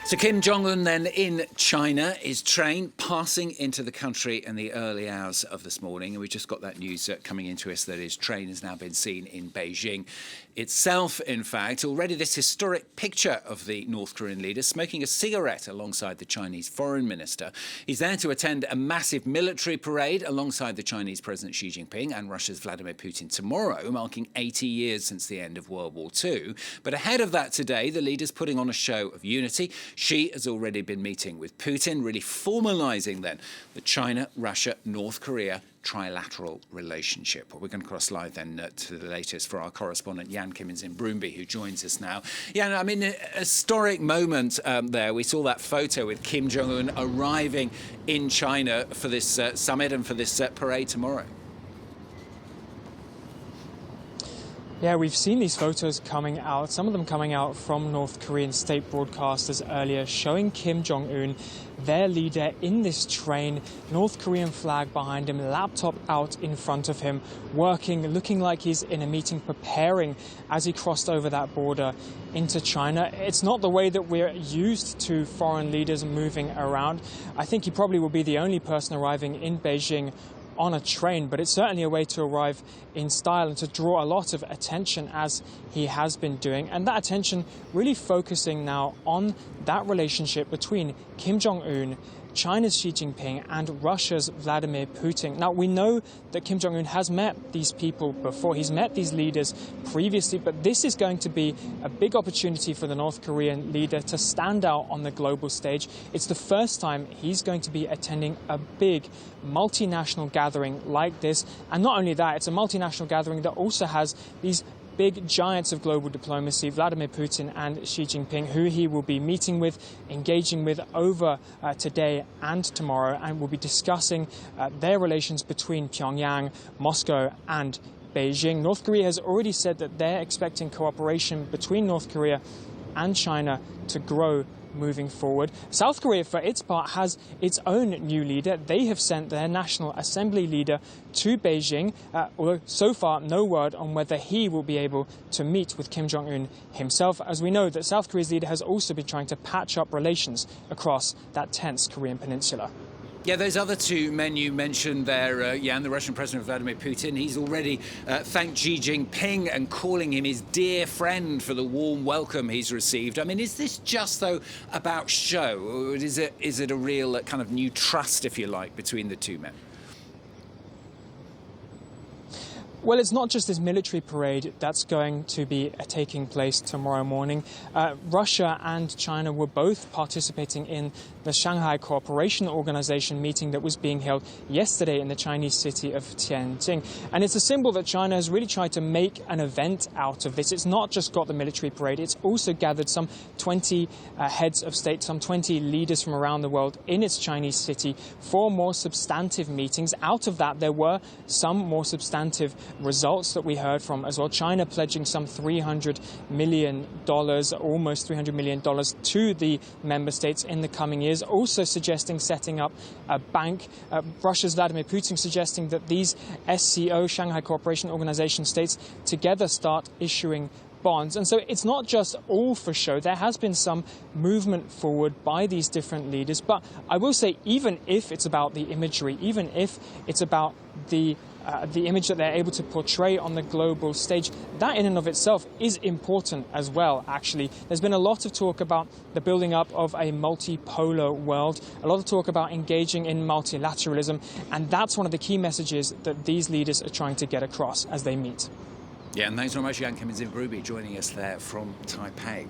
So Kim Jong Un then in China, his train passing into the country in the early hours of this morning. And we just got that news coming into us that his train has now been seen in Beijing itself, in fact. Already this historic picture of the North Korean leader smoking a cigarette alongside the Chinese foreign minister. He's there to attend a massive military parade alongside the Chinese President Xi Jinping and Russia's Vladimir Putin tomorrow, marking 80 years since the end of World War II. But ahead of that today, the leader's putting on a show of unity. Xi has already been meeting with Putin, really formalising then the China, Russia, North Korea trilateral relationship. Well, we're going to cross live then to the latest for our correspondent Jan Camenzind Broomby, who joins us now. Jan, I mean, a historic moment there. We saw that photo with Kim Jong Un arriving in China for this summit and for this parade tomorrow. Yeah, we've seen these photos coming out, some of them coming out from North Korean state broadcasters earlier, showing Kim Jong Un, their leader, in this train, North Korean flag behind him, laptop out in front of him, working, looking like he's in a meeting, preparing as he crossed over that border into China. It's not the way that we're used to foreign leaders moving around. I think he probably will be the only person arriving in Beijing on a train, but it's certainly a way to arrive in style and to draw a lot of attention, as he has been doing. And that attention really focusing now on that relationship between Kim Jong Un, China's Xi Jinping and Russia's Vladimir Putin. Now, we know that Kim Jong Un has met these people before. He's met these leaders previously, but this is going to be a big opportunity for the North Korean leader to stand out on the global stage. It's the first time he's going to be attending a big multinational gathering like this. And not only that, it's a multinational gathering that also has these big giants of global diplomacy, Vladimir Putin and Xi Jinping, who he will be meeting with, engaging with over today and tomorrow, and will be discussing their relations between Pyongyang, Moscow and Beijing. North Korea has already said that they're expecting cooperation between North Korea and China to grow moving forward. South Korea, for its part, has its own new leader. They have sent their National Assembly leader to Beijing, although so far no word on whether he will be able to meet with Kim Jong Un himself, as we know that South Korea's leader has also been trying to patch up relations across that tense Korean peninsula. Yeah, those other two men you mentioned there, Jan, the Russian President Vladimir Putin, he's already thanked Xi Jinping and calling him his dear friend for the warm welcome he's received. I mean, is this just, though, about show, or is it a real kind of new trust, if you like, between the two men? Well, it's not just this military parade that's going to be taking place tomorrow morning. Russia and China were both participating in the Shanghai Cooperation Organization meeting that was being held yesterday in the Chinese city of Tianjin. And it's a symbol that China has really tried to make an event out of this. It's not just got the military parade, it's also gathered some 20 heads of state, some 20 leaders from around the world in its Chinese city for more substantive meetings. Out of that, there were some more substantive results that we heard from as well. China pledging some $300 million, almost $300 million to the member states in the coming years, also suggesting setting up a bank. Russia's Vladimir Putin suggesting that these SCO, Shanghai Cooperation Organization states, together start issuing bonds. And so it's not just all for show. There has been some movement forward by these different leaders. But I will say, even if it's about the imagery, even if it's about the image that they're able to portray on the global stage, that in and of itself is important as well, actually. There's been a lot of talk about the building up of a multipolar world, a lot of talk about engaging in multilateralism, and that's one of the key messages that these leaders are trying to get across as they meet. Yeah, and thanks very much, Jan Camenzind Broomby, joining us there from Taipei.